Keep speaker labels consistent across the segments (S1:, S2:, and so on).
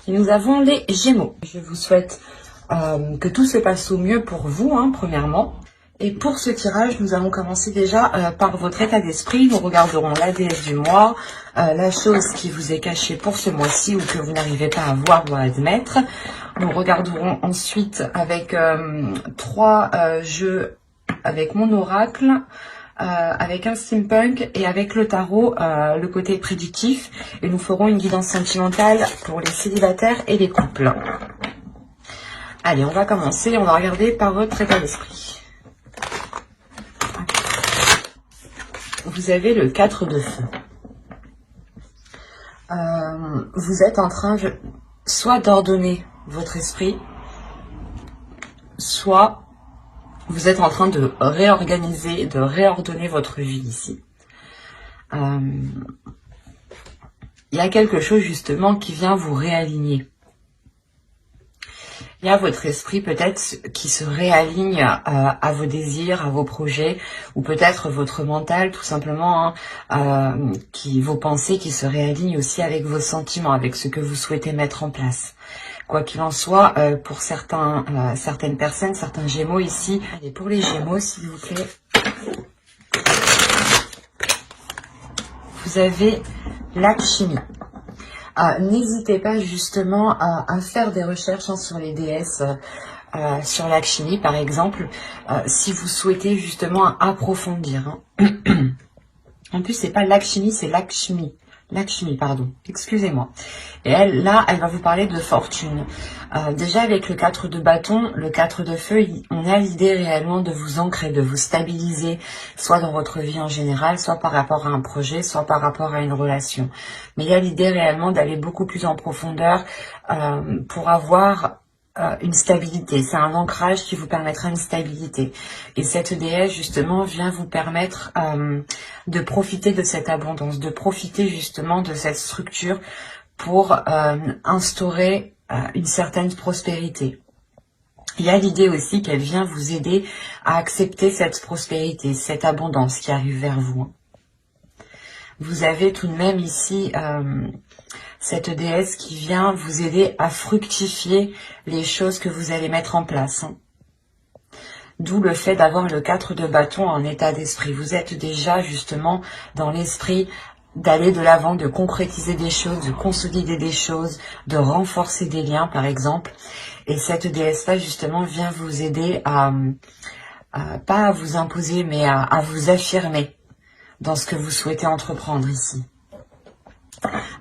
S1: Et nous avons les Gémeaux. Je vous souhaite que tout se passe au mieux pour vous, premièrement. Et pour ce tirage, nous allons commencer déjà par votre état d'esprit. Nous regarderons la déesse du mois, la chose qui vous est cachée pour ce mois-ci ou que vous n'arrivez pas à voir ou à admettre. Nous regarderons ensuite avec 3 jeux avec mon oracle, avec un steampunk et avec le tarot, le côté prédictif. Et nous ferons une guidance sentimentale pour les célibataires et les couples. Allez, on va commencer. On va regarder par votre état d'esprit. Vous avez le 4 de feu. Vous êtes en train soit d'ordonner votre esprit, soit vous êtes en train de réorganiser, de réordonner votre vie ici. Il y a quelque chose justement qui vient vous réaligner. Il y a votre esprit peut-être qui se réaligne à vos désirs, à vos projets, ou peut-être votre mental tout simplement, vos pensées qui se réalignent aussi avec vos sentiments, avec ce que vous souhaitez mettre en place. Quoi qu'il en soit, pour certaines personnes, certains Gémeaux ici, allez pour les Gémeaux s'il vous plaît, vous avez l'alchimie. N'hésitez pas justement à faire des recherches sur les déesses, sur l'alchimie par exemple, si vous souhaitez justement approfondir. En plus, c'est pas l'alchimie, c'est l'alchimie. Lakshmi, pardon, excusez-moi. Et elle va vous parler de fortune. Déjà avec le 4 de bâton, le 4 de feu, on a l'idée réellement de vous ancrer, de vous stabiliser, soit dans votre vie en général, soit par rapport à un projet, soit par rapport à une relation. Mais il y a l'idée réellement d'aller beaucoup plus en profondeur pour avoir une stabilité. C'est un ancrage qui vous permettra une stabilité. Et cette déesse, justement, vient vous permettre de profiter de cette abondance, de profiter justement de cette structure pour instaurer une certaine prospérité. Il y a l'idée aussi qu'elle vient vous aider à accepter cette prospérité, cette abondance qui arrive vers vous. Vous avez tout de même ici cette déesse qui vient vous aider à fructifier les choses que vous allez mettre en place. D'où le fait d'avoir le 4 de bâton en état d'esprit. Vous êtes déjà justement dans l'esprit d'aller de l'avant, de concrétiser des choses, de consolider des choses, de renforcer des liens par exemple. Et cette déesse-là justement vient vous aider pas à vous imposer, mais à vous affirmer dans ce que vous souhaitez entreprendre ici.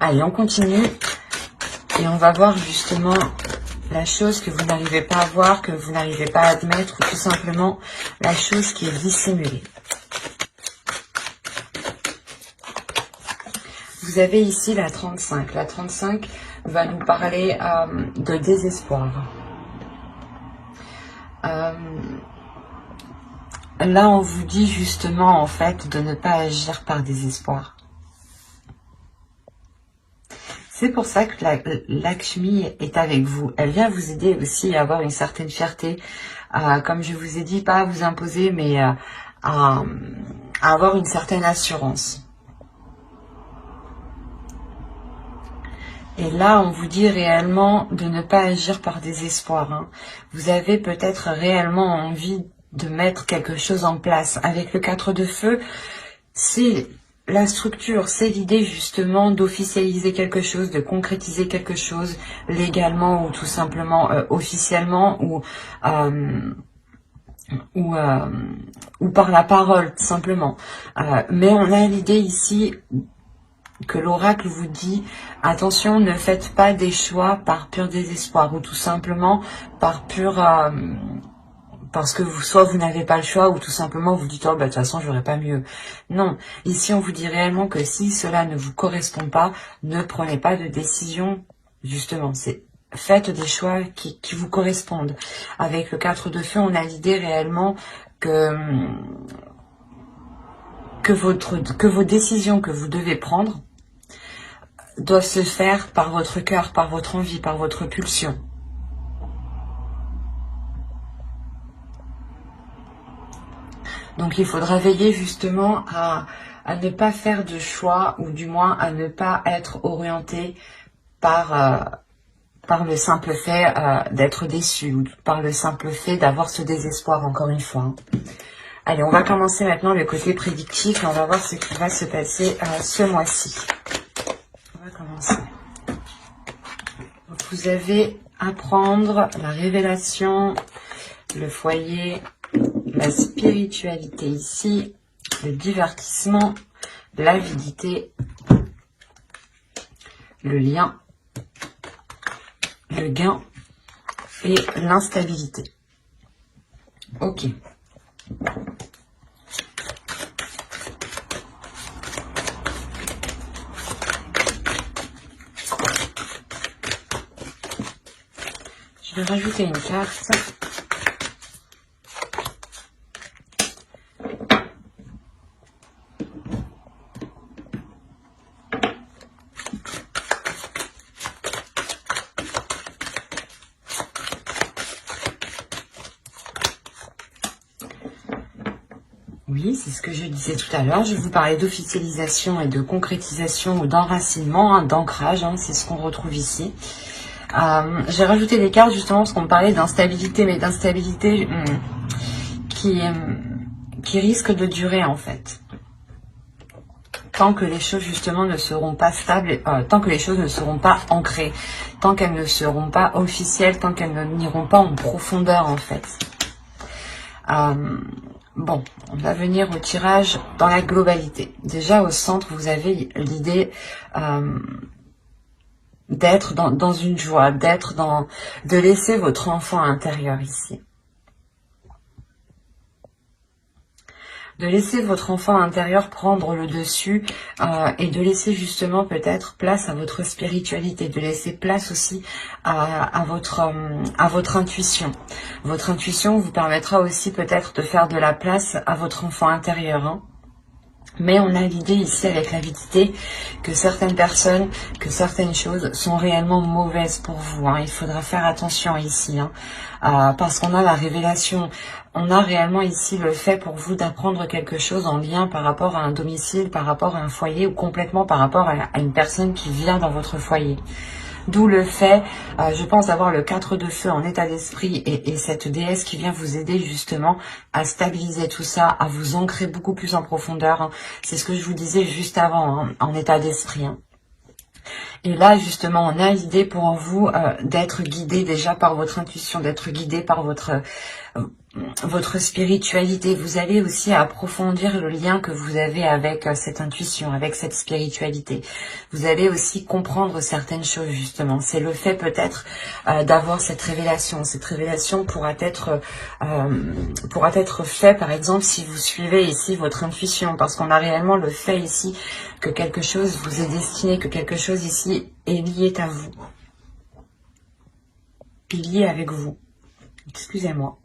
S1: Allez, on continue et on va voir justement la chose que vous n'arrivez pas à voir, que vous n'arrivez pas à admettre, ou tout simplement la chose qui est dissimulée. Vous avez ici la 35. La 35 va nous parler de désespoir. Là, on vous dit justement en fait de ne pas agir par désespoir. C'est pour ça que Lakshmi est avec vous. Elle vient vous aider aussi à avoir une certaine fierté. Comme je vous ai dit, pas à vous imposer, mais à avoir une certaine assurance. Et là, on vous dit réellement de ne pas agir par désespoir. Vous avez peut-être réellement envie de mettre quelque chose en place. Avec le 4 de feu, c'est la structure, c'est l'idée justement d'officialiser quelque chose, de concrétiser quelque chose légalement ou tout simplement officiellement ou par la parole tout simplement. Mais on a l'idée ici que l'oracle vous dit attention, ne faites pas des choix par pur désespoir ou tout simplement par pur parce que soit vous n'avez pas le choix ou tout simplement vous dites oh bah de toute façon j'aurais pas mieux. Non, ici on vous dit réellement que si cela ne vous correspond pas, ne prenez pas de décision. Justement, c'est faites des choix qui vous correspondent. Avec le 4 de feu, on a l'idée réellement que vos décisions que vous devez prendre doivent se faire par votre cœur, par votre envie, par votre pulsion. Donc il faudra veiller justement à ne pas faire de choix, ou du moins à ne pas être orienté par par le simple fait d'être déçu, ou par le simple fait d'avoir ce désespoir, encore une fois. Allez, on va commencer maintenant le côté prédictif, et on va voir ce qui va se passer ce mois-ci. On va commencer. Donc, vous avez à prendre la révélation, le foyer, la spiritualité ici, le divertissement, l'avidité, le lien, le gain et l'instabilité. Ok. Je vais rajouter une carte. Oui, c'est ce que je disais tout à l'heure. Je vous parlais d'officialisation et de concrétisation ou d'enracinement, hein, d'ancrage. Hein, c'est ce qu'on retrouve ici. J'ai rajouté des cartes justement parce qu'on me parlait d'instabilité, mais d'instabilité qui risque de durer en fait. Tant que les choses justement ne seront pas stables, tant que les choses ne seront pas ancrées, tant qu'elles ne seront pas officielles, tant qu'elles n'iront pas en profondeur en fait. Bon, on va venir au tirage dans la globalité. Déjà au centre, vous avez l'idée d'être dans une joie, de laisser votre enfant intérieur ici. De laisser votre enfant intérieur prendre le dessus et de laisser justement peut-être place à votre spiritualité, de laisser place aussi à votre intuition. Votre intuition vous permettra aussi peut-être de faire de la place à votre enfant intérieur, hein. Mais on a l'idée ici avec l'avidité que certaines personnes, que certaines choses sont réellement mauvaises pour vous, hein. Il faudra faire attention ici, hein, parce qu'on a la révélation. On a réellement ici le fait pour vous d'apprendre quelque chose en lien par rapport à un domicile, par rapport à un foyer ou complètement par rapport à une personne qui vient dans votre foyer. D'où le fait, je pense, d'avoir le 4 de feu en état d'esprit et cette déesse qui vient vous aider justement à stabiliser tout ça, à vous ancrer beaucoup plus en profondeur, hein. C'est ce que je vous disais juste avant, hein, en état d'esprit, hein. Et là, justement, on a l'idée pour vous d'être guidé déjà par votre intuition, d'être guidé par votre spiritualité. Vous allez aussi approfondir le lien que vous avez avec cette intuition, avec cette spiritualité. Vous allez aussi comprendre certaines choses, justement. C'est le fait peut-être d'avoir cette révélation. Cette révélation pourra être fait, par exemple, si vous suivez ici votre intuition, parce qu'on a réellement le fait ici que quelque chose vous est destiné, que quelque chose ici est lié à vous, est lié avec vous. Excusez-moi.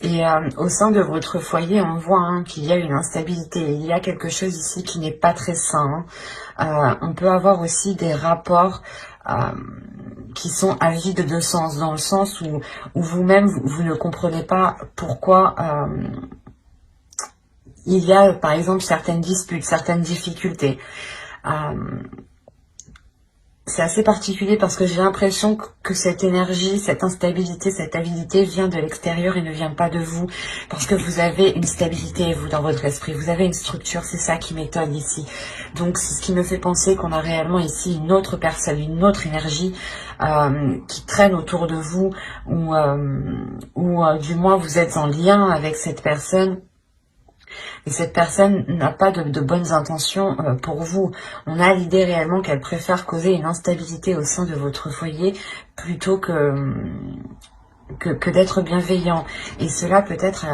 S1: Et au sein de votre foyer, on voit, hein, qu'il y a une instabilité. Il y a quelque chose ici qui n'est pas très sain, hein. On peut avoir aussi des rapports qui sont à vide de sens, dans le sens où vous-même, vous ne comprenez pas pourquoi il y a, par exemple, certaines disputes, certaines difficultés. C'est assez particulier parce que j'ai l'impression que cette énergie, cette instabilité, cette avidité vient de l'extérieur et ne vient pas de vous. Parce que vous avez une stabilité, vous, dans votre esprit. Vous avez une structure, c'est ça qui m'étonne ici. Donc, c'est ce qui me fait penser qu'on a réellement ici une autre personne, une autre énergie qui traîne autour de vous. Ou du moins, vous êtes en lien avec cette personne. Et cette personne n'a pas de bonnes intentions pour vous. On a l'idée réellement qu'elle préfère causer une instabilité au sein de votre foyer plutôt que d'être bienveillant. Et cela peut être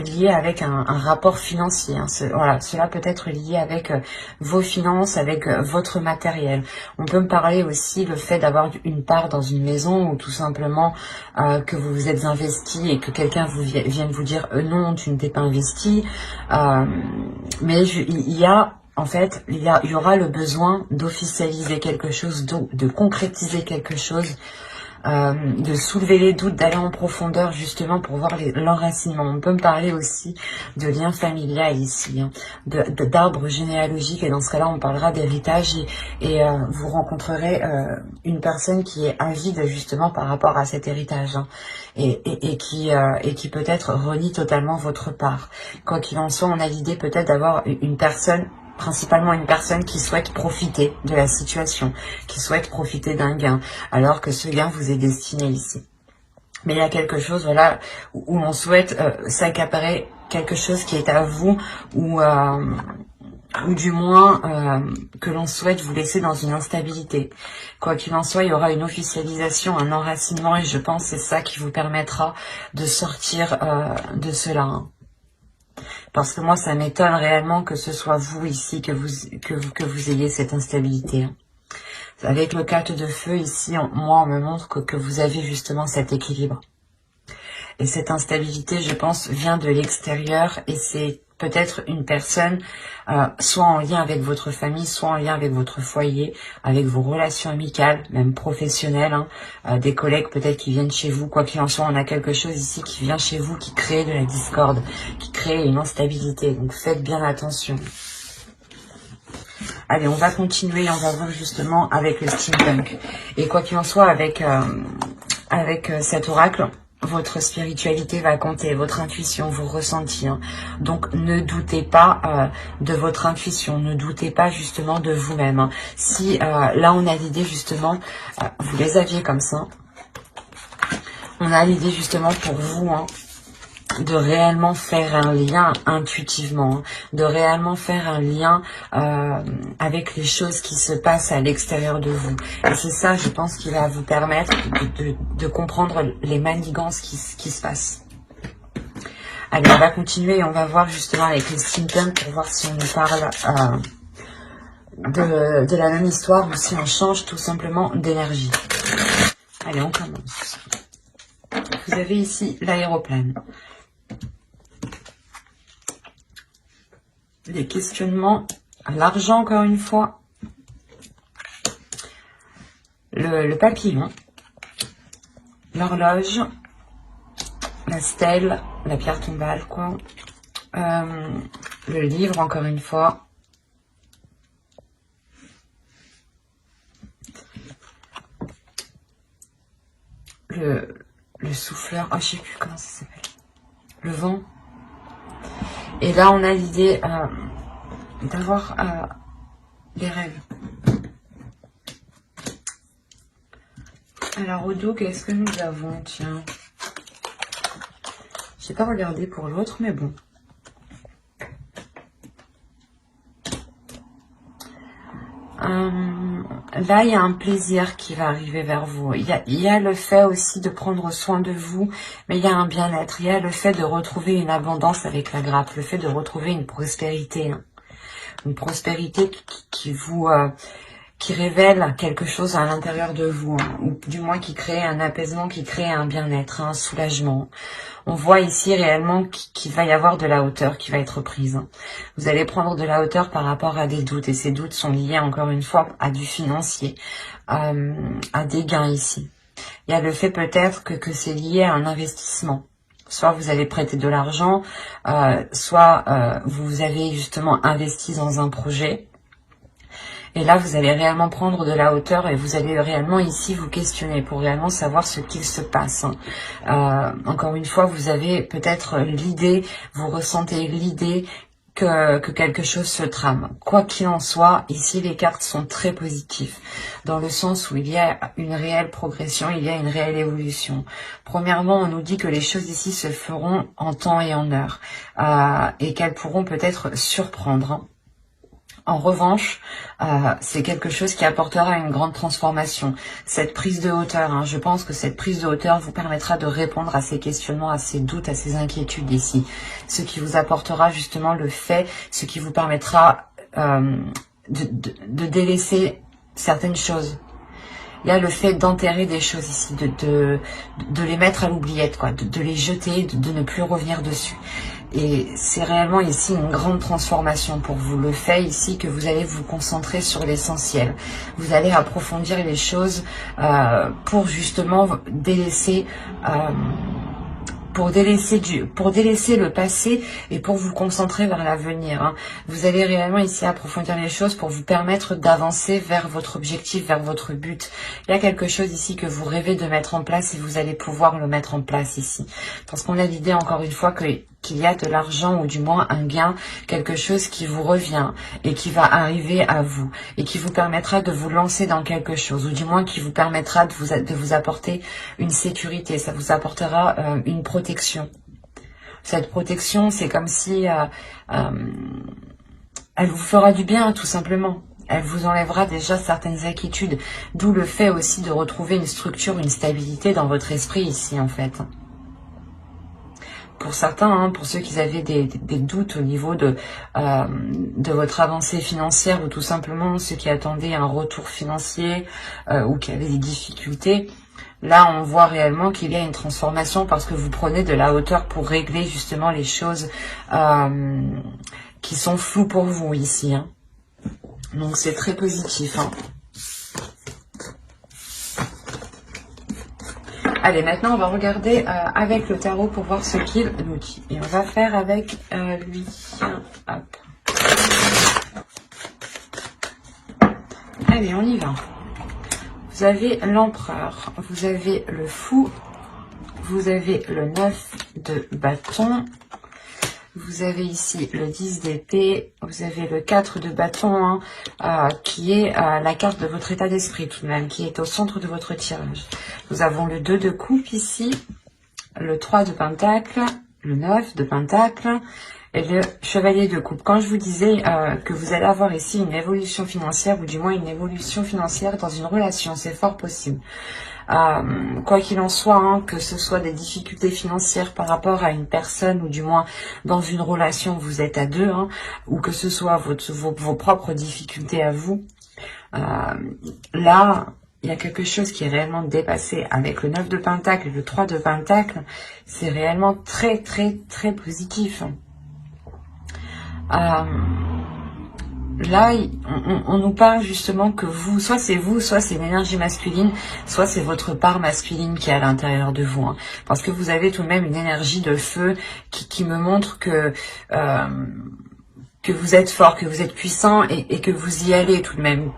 S1: lié avec un rapport financier, hein. Voilà, cela peut être lié avec vos finances, avec votre matériel. On peut me parler aussi le fait d'avoir une part dans une maison ou tout simplement que vous vous êtes investi et que quelqu'un vienne vous dire non, tu ne t'es pas investi. Mais il y a... En fait, il y aura le besoin d'officialiser quelque chose, de concrétiser quelque chose de soulever les doutes, d'aller en profondeur justement pour voir l'enracinement. On peut me parler aussi de lien familial ici, hein, d'arbre généalogique, et dans ce cas-là on parlera d'héritage, et vous rencontrerez une personne qui est avide justement par rapport à cet héritage, hein, et qui peut-être renie totalement votre part. Quoi qu'il en soit, on a l'idée peut-être d'avoir une personne, principalement une personne qui souhaite profiter de la situation, qui souhaite profiter d'un gain, alors que ce gain vous est destiné ici. Mais il y a quelque chose, voilà, où on souhaite s'accaparer quelque chose qui est à vous, ou du moins que l'on souhaite vous laisser dans une instabilité. Quoi qu'il en soit, il y aura une officialisation, un enracinement, et je pense que c'est ça qui vous permettra de sortir de cela, hein. Parce que moi, ça m'étonne réellement que ce soit vous ici, que vous ayez cette instabilité, hein. Avec le 4 de feu ici, moi, on me montre que vous avez justement cet équilibre. Et cette instabilité, je pense, vient de l'extérieur, et c'est peut-être une personne, soit en lien avec votre famille, soit en lien avec votre foyer, avec vos relations amicales, même professionnelles, hein, des collègues peut-être qui viennent chez vous. Quoi qu'il en soit, on a quelque chose ici qui vient chez vous, qui crée de la discorde, qui crée une instabilité. Donc faites bien attention. Allez, on va continuer, on va voir justement avec le steampunk. Et quoi qu'il en soit, avec cet oracle, votre spiritualité va compter, votre intuition, vos ressentis, hein. Donc ne doutez pas de votre intuition, ne doutez pas justement de vous-même, hein. Si là on a l'idée justement, vous les aviez comme ça, on a l'idée justement pour vous, hein, de réellement faire un lien intuitivement, hein, de réellement faire un lien avec les choses qui se passent à l'extérieur de vous. Et c'est ça, je pense, qui va vous permettre de comprendre les manigances qui se passent. Allez, on va continuer et on va voir justement avec les steampunk pour voir si on nous parle de la même histoire ou si on change tout simplement d'énergie. Allez, on commence. Vous avez ici l'aéroplane. Les questionnements, l'argent encore une fois, le papillon, l'horloge, la stèle, la pierre tombale, quoi, le livre encore une fois, le souffleur, oh je sais plus comment ça s'appelle, le vent. Et là, on a l'idée d'avoir des rêves. Alors, au dos, qu'est-ce que nous avons? Tiens. J'ai pas regardé pour l'autre, mais bon. Là, il y a un plaisir qui va arriver vers vous. Il y a le fait aussi de prendre soin de vous, mais il y a un bien-être. Il y a le fait de retrouver une abondance avec la grappe, le fait de retrouver une prospérité. Hein. Une prospérité qui révèle quelque chose à l'intérieur de vous, hein, ou du moins qui crée un apaisement, qui crée un bien-être, un soulagement. On voit ici réellement qu'il va y avoir de la hauteur qui va être prise, hein. Vous allez prendre de la hauteur par rapport à des doutes, et ces doutes sont liés encore une fois à du financier, à des gains ici. Il y a le fait peut-être que c'est lié à un investissement. Soit vous avez prêté de l'argent, soit vous avez justement investi dans un projet. Et là, vous allez réellement prendre de la hauteur et vous allez réellement ici vous questionner pour réellement savoir ce qu'il se passe. Encore une fois, vous avez peut-être l'idée, vous ressentez l'idée que quelque chose se trame. Quoi qu'il en soit, ici les cartes sont très positives, dans le sens où il y a une réelle progression, il y a une réelle évolution. Premièrement, on nous dit que les choses ici se feront en temps et en heure, et qu'elles pourront peut-être surprendre, hein. En revanche, c'est quelque chose qui apportera une grande transformation. Cette prise de hauteur, hein, je pense que cette prise de hauteur vous permettra de répondre à ces questionnements, à ces doutes, à ces inquiétudes ici. Ce qui vous apportera justement le fait, ce qui vous permettra de délaisser certaines choses. Il y a le fait d'enterrer des choses ici, de les mettre à l'oubliette, quoi, de les jeter, de ne plus revenir dessus. Et c'est réellement ici une grande transformation pour vous. Le fait ici que vous allez vous concentrer sur l'essentiel. Vous allez approfondir les choses pour justement délaisser... pour délaisser le passé et pour vous concentrer vers l'avenir. Hein. Vous allez réellement ici approfondir les choses pour vous permettre d'avancer vers votre objectif, vers votre but. Il y a quelque chose ici que vous rêvez de mettre en place et vous allez pouvoir le mettre en place ici. Parce qu'on a l'idée encore une fois qu'il y a de l'argent ou du moins un gain, quelque chose qui vous revient et qui va arriver à vous et qui vous permettra de vous lancer dans quelque chose ou du moins qui vous permettra de vous apporter une sécurité, ça vous apportera une protection. Cette protection, c'est comme si elle vous fera du bien tout simplement. Elle vous enlèvera déjà certaines inquiétudes, d'où le fait aussi de retrouver une structure, une stabilité dans votre esprit ici en fait. Pour certains, hein, pour ceux qui avaient des doutes au niveau de votre avancée financière ou tout simplement ceux qui attendaient un retour financier ou qui avaient des difficultés, là on voit réellement qu'il y a une transformation parce que vous prenez de la hauteur pour régler justement les choses qui sont floues pour vous ici. Hein. Donc c'est très positif. Hein. Allez, maintenant, on va regarder avec le tarot pour voir ce qu'il nous dit. Et on va faire avec lui. Hop. Allez, on y va. Vous avez l'empereur, vous avez le fou, vous avez le 9 de bâton, vous avez ici le 10 d'épée, vous avez le 4 de bâton, hein, qui est la carte de votre état d'esprit tout de même, qui est au centre de votre tirage. Nous avons le 2 de coupe ici, le 3 de pentacle, le 9 de pentacle et le chevalier de coupe. Quand je vous disais que vous allez avoir ici une évolution financière, ou du moins une évolution financière dans une relation, c'est fort possible. Quoi qu'il en soit, hein, que ce soit des difficultés financières par rapport à une personne ou du moins dans une relation où vous êtes à deux, hein, ou que ce soit vos propres difficultés à vous, là, il y a quelque chose qui est réellement dépassé avec le 9 de pentacle et le 3 de pentacle. C'est réellement très très très positif. Là, on nous parle justement que soit c'est une énergie masculine, soit c'est votre part masculine qui est à l'intérieur de vous. Hein. Parce que vous avez tout de même une énergie de feu qui me montre que vous êtes fort, que vous êtes puissant et que vous y allez tout de même.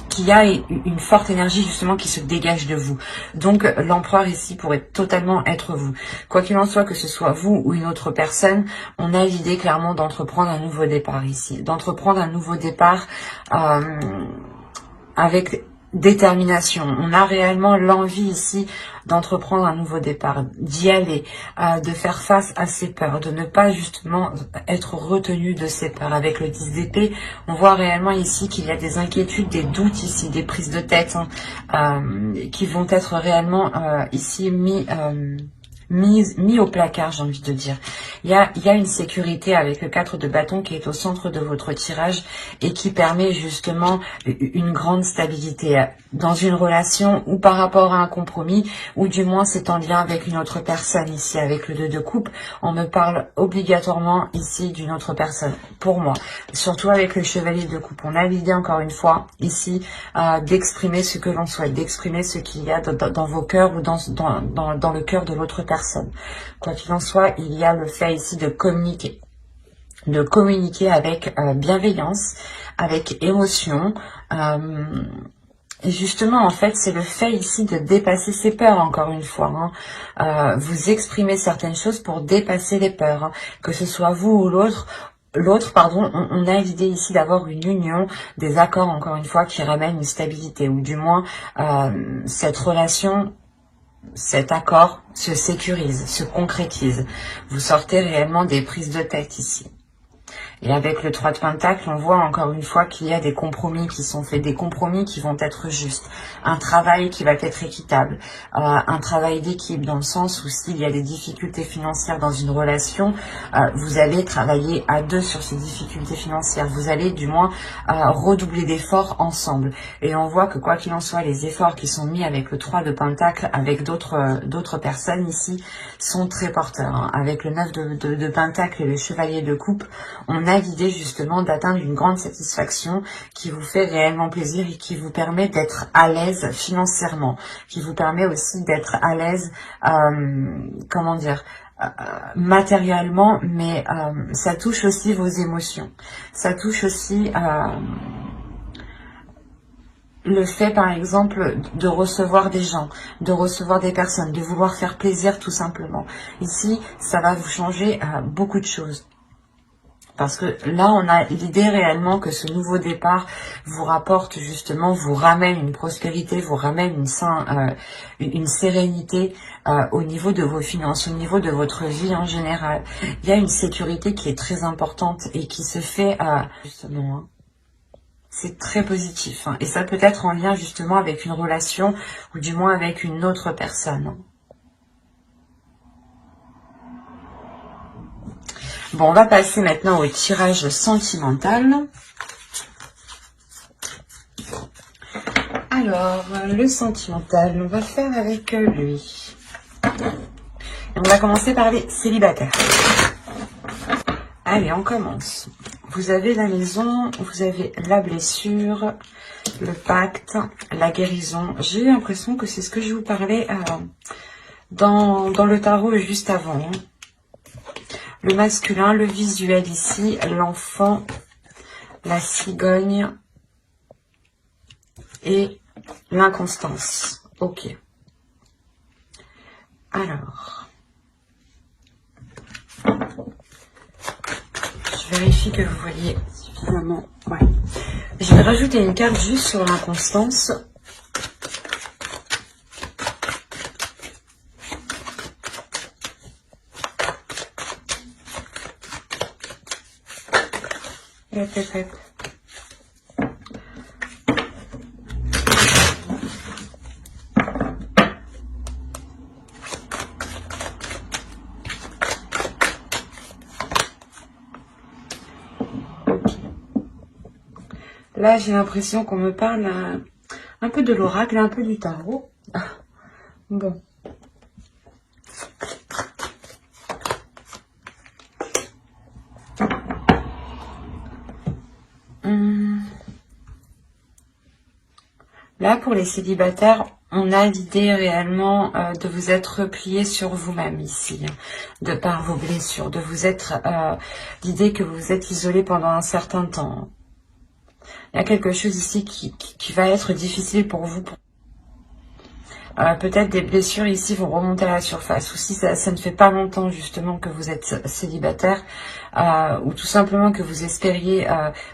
S1: Qu'il y a une forte énergie justement qui se dégage de vous. Donc l'empereur ici pourrait totalement être vous. Quoi qu'il en soit, que ce soit vous ou une autre personne, on a l'idée clairement d'entreprendre un nouveau départ ici. D'entreprendre un nouveau départ avec détermination. On a réellement l'envie ici d'entreprendre un nouveau départ, d'y aller, de faire face à ses peurs, de ne pas justement être retenu de ses peurs. Avec le 10 d'épée, on voit réellement ici qu'il y a des inquiétudes, des doutes ici, des prises de tête hein, qui vont être réellement ici mis au placard, j'ai envie de dire. Il y a une sécurité avec le 4 de bâton qui est au centre de votre tirage et qui permet justement une grande stabilité dans une relation ou par rapport à un compromis, ou du moins c'est en lien avec une autre personne. Ici avec le 2 de coupe, on me parle obligatoirement ici d'une autre personne, pour moi. Surtout avec le chevalier de coupe, on a l'idée encore une fois ici d'exprimer ce que l'on souhaite, d'exprimer ce qu'il y a dans vos cœurs ou dans le cœur de l'autre personne. Quoi qu'il en soit, il y a le fait ici de communiquer avec bienveillance, avec émotion. Et justement, en fait, c'est le fait ici de dépasser ses peurs, encore une fois. Hein. Vous exprimez certaines choses pour dépasser les peurs, hein. Que ce soit vous ou l'autre. On a l'idée ici d'avoir une union, des accords, encore une fois, qui ramènent une stabilité, ou du moins, cette relation, cet accord se sécurise, se concrétise. Vous sortez réellement des prises de tête ici. Et avec le 3 de Pentacle, on voit encore une fois qu'il y a des compromis qui sont faits, des compromis qui vont être justes, un travail qui va être équitable, un travail d'équipe dans le sens où s'il y a des difficultés financières dans une relation, vous allez travailler à deux sur ces difficultés financières, vous allez du moins redoubler d'efforts ensemble. Et on voit que quoi qu'il en soit, les efforts qui sont mis avec le 3 de Pentacle, avec d'autres personnes ici, sont très porteurs. Hein. Avec le 9 de Pentacle et le Chevalier de Coupe, on a l'idée justement d'atteindre une grande satisfaction qui vous fait réellement plaisir et qui vous permet d'être à l'aise financièrement, qui vous permet aussi d'être à l'aise, comment dire, matériellement, mais ça touche aussi vos émotions. Ça touche aussi le fait, par exemple, de recevoir des gens, de recevoir des personnes, de vouloir faire plaisir tout simplement. Ici, ça va vous changer beaucoup de choses. Parce que là, on a l'idée réellement que ce nouveau départ vous rapporte justement, vous ramène une prospérité, vous ramène une sérénité au niveau de vos finances, au niveau de votre vie en général. Il y a une sécurité qui est très importante et qui se fait justement... Hein, c'est très positif. Hein, et ça peut être en lien justement avec une relation ou du moins avec une autre personne. Bon, on va passer maintenant au tirage sentimental. Alors, le sentimental, on va faire avec lui. Et on va commencer par les célibataires. Allez, on commence. Vous avez la maison, vous avez la blessure, le pacte, la guérison. J'ai l'impression que c'est ce que je vous parlais dans le tarot juste avant. Hein. Le masculin, le visuel ici, l'enfant, la cigogne et l'inconstance. Ok. Alors, je vérifie que vous voyez suffisamment. Ouais. Je vais rajouter une carte juste sur l'inconstance. Et peut-être. Là, j'ai l'impression qu'on me parle un peu de l'oracle, un peu du tarot. Bon. Là, pour les célibataires, on a l'idée réellement de vous être replié sur vous-même ici, de par vos blessures, de vous être l'idée que vous êtes isolé pendant un certain temps. Il y a quelque chose ici qui va être difficile pour vous. Peut-être des blessures ici vont remonter à la surface. Ou si ça ne fait pas longtemps justement que vous êtes célibataire, ou tout simplement que vous espériez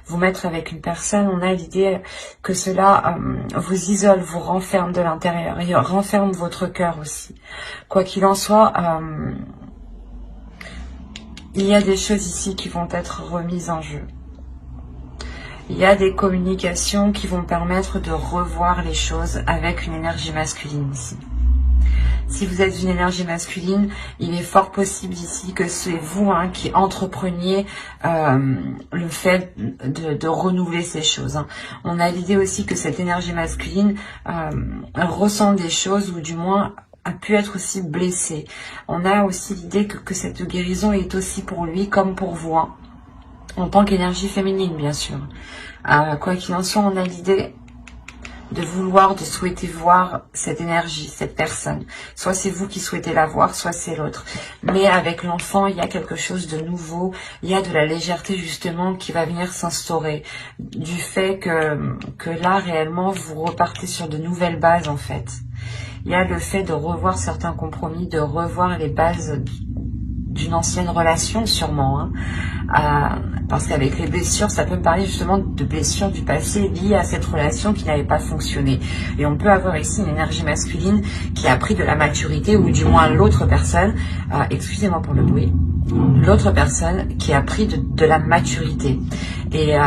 S1: vous mettre avec une personne, on a l'idée que cela vous isole, vous renferme de l'intérieur, et renferme votre cœur aussi. Quoi qu'il en soit, il y a des choses ici qui vont être remises en jeu. Il y a des communications qui vont permettre de revoir les choses avec une énergie masculine ici. Si vous êtes une énergie masculine, il est fort possible ici que c'est vous qui entrepreniez le fait de renouveler ces choses. Hein. On a l'idée aussi que cette énergie masculine ressent des choses ou du moins a pu être aussi blessée. On a aussi l'idée que cette guérison est aussi pour lui comme pour vous. Hein. En tant qu'énergie féminine, bien sûr. Quoi qu'il en soit, on a l'idée de vouloir, de souhaiter voir cette énergie, cette personne. Soit c'est vous qui souhaitez la voir, soit c'est l'autre. Mais avec l'enfant, il y a quelque chose de nouveau. Il y a de la légèreté, justement, qui va venir s'instaurer. Du fait que là, réellement, vous repartez sur de nouvelles bases, en fait. Il y a le fait de revoir certains compromis, de revoir les bases d'une ancienne relation sûrement, parce qu'avec les blessures, ça peut me parler justement de blessures du passé liées à cette relation qui n'avait pas fonctionné. Et on peut avoir ici une énergie masculine qui a pris de la maturité, ou du moins l'autre personne, excusez-moi pour le bruit, l'autre personne qui a pris de la maturité. Et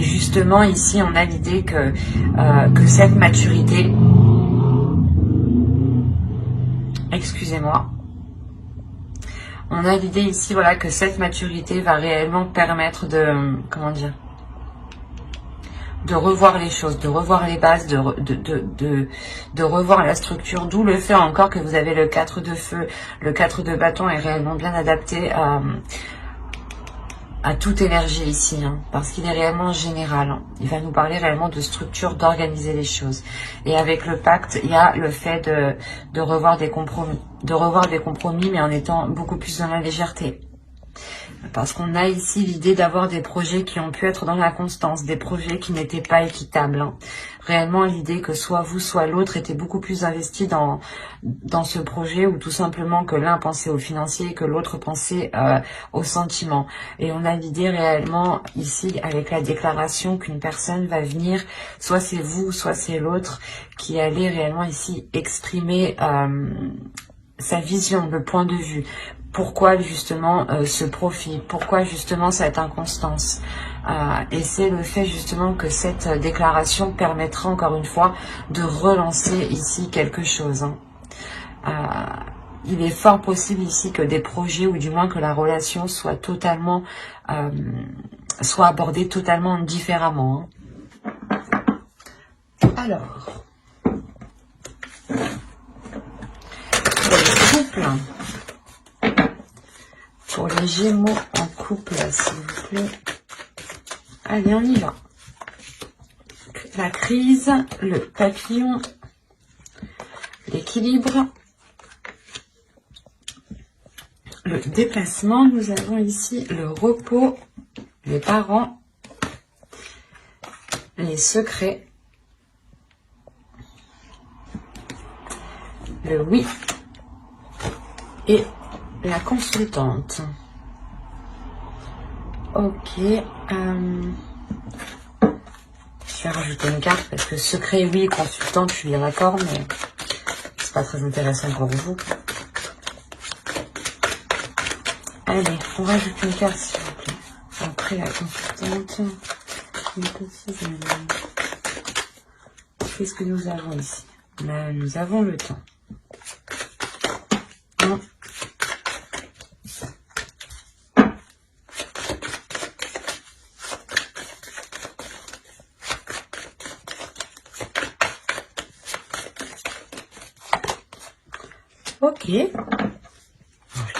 S1: justement, ici, on a l'idée que cette maturité... Excusez-moi. On a l'idée ici, voilà, que cette maturité va réellement permettre de... Comment dire ? De revoir les choses, de revoir les bases, de revoir la structure, d'où le fait encore que vous avez le 4 de feu. Le 4 de bâton est réellement bien adapté à toute énergie ici, hein, parce qu'il est réellement général. Hein. Il va nous parler réellement de structure, d'organiser les choses. Et avec le pacte, il y a le fait de revoir des compromis. De revoir des compromis, mais en étant beaucoup plus dans la légèreté. Parce qu'on a ici l'idée d'avoir des projets qui ont pu être dans la constance, des projets qui n'étaient pas équitables. Hein. Réellement l'idée que soit vous, soit l'autre était beaucoup plus investi dans ce projet, ou tout simplement que l'un pensait au financier et que l'autre pensait au sentiment. Et on a l'idée réellement ici avec la déclaration qu'une personne va venir, soit c'est vous, soit c'est l'autre, qui allait réellement ici exprimer sa vision, le point de vue. Pourquoi justement ce profil, pourquoi justement cette inconstance, et c'est le fait justement que cette déclaration permettra encore une fois de relancer ici quelque chose. Hein. Il est fort possible ici que des projets, ou du moins que la relation soit totalement, soit abordée totalement différemment. Hein. Alors, pour les couples, pour les Gémeaux en couple, s'il vous plaît. Allez, on y va. La crise, le papillon, l'équilibre, le déplacement. Nous avons ici le repos, les parents, les secrets, le oui et la consultante. Ok. Je vais rajouter une carte parce que secret, oui, consultante, je suis bien d'accord, mais c'est pas très intéressant pour vous. Allez, on rajoute une carte, s'il vous plaît. Après la consultante. Qu'est-ce que nous avons ici? Là, nous avons le temps. Non. Ok.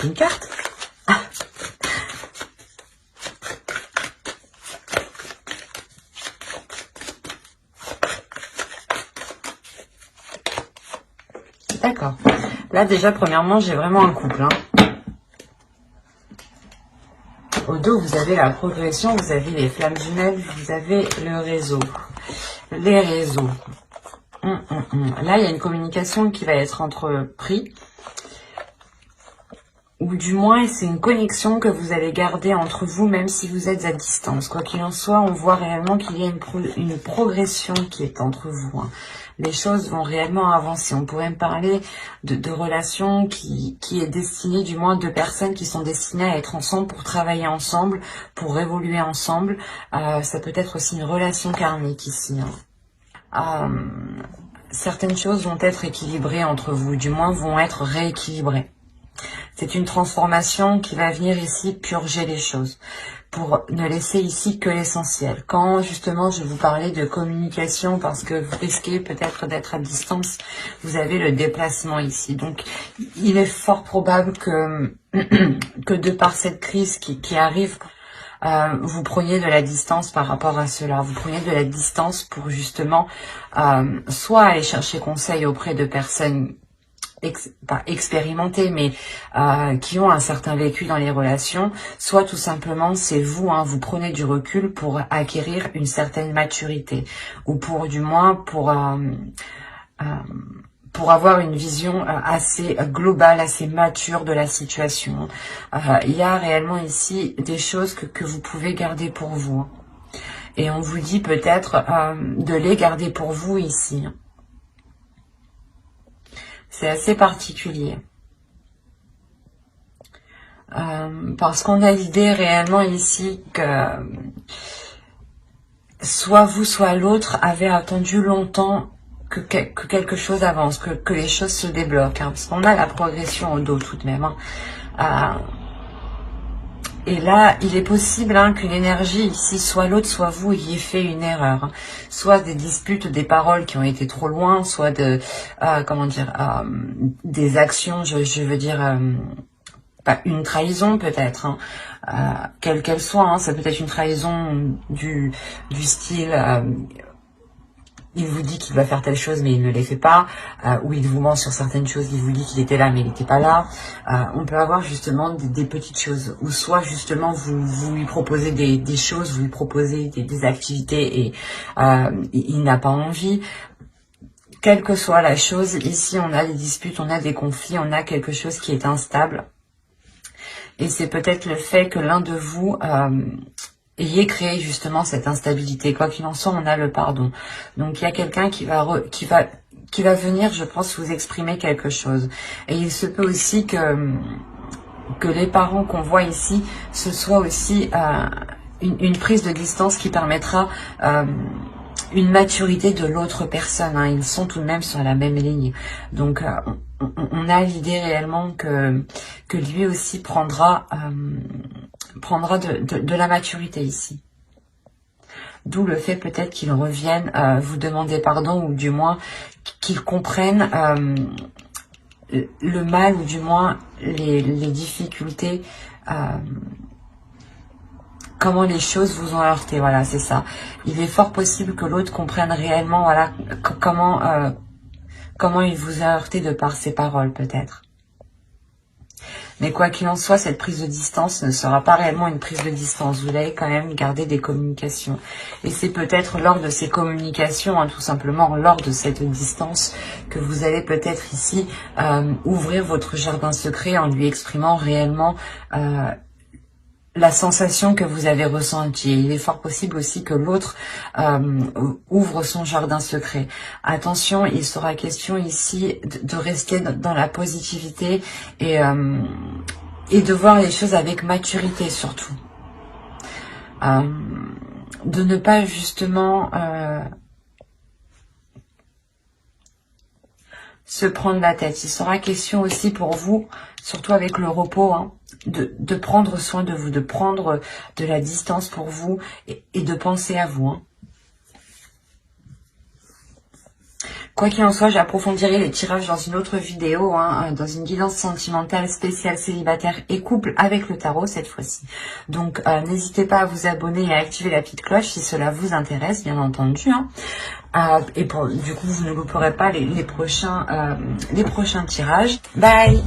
S1: Une carte. D'accord. Là, déjà, premièrement, j'ai vraiment un couple. Hein. Au dos, vous avez la progression, vous avez les flammes jumelles, vous avez le réseau. Les réseaux. Là, il y a une communication qui va être entreprise. Ou du moins, c'est une connexion que vous allez garder entre vous, même si vous êtes à distance. Quoi qu'il en soit, on voit réellement qu'il y a une progression qui est entre vous. Hein. Les choses vont réellement avancer. On pourrait me parler de relations qui est destinée, du moins de personnes qui sont destinées à être ensemble pour travailler ensemble, pour évoluer ensemble. Ça peut être aussi une relation karmique ici. Hein. Certaines choses vont être équilibrées entre vous, du moins vont être rééquilibrées. C'est une transformation qui va venir ici purger les choses, pour ne laisser ici que l'essentiel. Quand justement je vous parlais de communication, parce que vous risquez peut-être d'être à distance, vous avez le déplacement ici. Donc il est fort probable que, que de par cette crise qui arrive, vous preniez de la distance par rapport à cela. Vous preniez de la distance pour justement soit aller chercher conseil auprès de personnes pas expérimentés, mais qui ont un certain vécu dans les relations, soit tout simplement c'est vous, hein, vous prenez du recul pour acquérir une certaine maturité, ou pour du moins pour avoir une vision assez globale, assez mature de la situation. Il y a réellement ici des choses que vous pouvez garder pour vous. Et on vous dit peut-être de les garder pour vous ici. C'est assez particulier. Parce qu'on a l'idée réellement ici que soit vous, soit l'autre avait attendu longtemps que quelque chose avance, que les choses se débloquent, hein, parce qu'on a la progression au dos tout de même. Et là, il est possible que l'énergie ici, soit l'autre, soit vous, ayez fait une erreur. Hein. Soit des disputes, des paroles qui ont été trop loin, soit de, des actions, je veux dire, une trahison peut-être, quelle qu'elle soit. Hein. Ça peut être une trahison du style... il vous dit qu'il va faire telle chose mais il ne les fait pas, ou il vous ment sur certaines choses, il vous dit qu'il était là mais il n'était pas là. On peut avoir justement des petites choses, ou soit justement vous lui proposez des choses, vous lui proposez des activités et il n'a pas envie. Quelle que soit la chose, ici on a des disputes, on a des conflits, on a quelque chose qui est instable. Et c'est peut-être le fait que l'un de vous... ayez créé justement cette instabilité. Quoi qu'il en soit, on a le pardon. Donc il y a quelqu'un qui va venir, je pense, vous exprimer quelque chose. Et il se peut aussi que les parents qu'on voit ici, ce soit aussi une prise de distance qui permettra une maturité de l'autre personne. Hein. Ils sont tout de même sur la même ligne. Donc on a l'idée réellement que lui aussi prendra de la maturité ici. D'où le fait peut-être qu'il revienne vous demander pardon, ou du moins qu'il comprenne le mal, ou du moins les difficultés, comment les choses vous ont heurté. Voilà, c'est ça. Il est fort possible que l'autre comprenne réellement, voilà, comment il vous a heurté de par ses paroles peut-être. Mais quoi qu'il en soit, cette prise de distance ne sera pas réellement une prise de distance. Vous allez quand même garder des communications. Et c'est peut-être lors de ces communications, tout simplement lors de cette distance, que vous allez peut-être ici ouvrir votre jardin secret en lui exprimant réellement la sensation que vous avez ressentie. Il est fort possible aussi que l'autre ouvre son jardin secret. Attention, il sera question ici de rester dans la positivité et de voir les choses avec maturité surtout. De ne pas justement se prendre la tête. Il sera question aussi pour vous, surtout avec le repos, de prendre soin de vous, de prendre de la distance pour vous et de penser à vous. Quoi qu'il en soit, j'approfondirai les tirages dans une autre vidéo, dans une guidance sentimentale spéciale célibataire et couple avec le tarot cette fois-ci. Donc n'hésitez pas à vous abonner et à activer la petite cloche si cela vous intéresse, bien entendu. Et du coup, vous ne louperez pas les prochains tirages. Bye!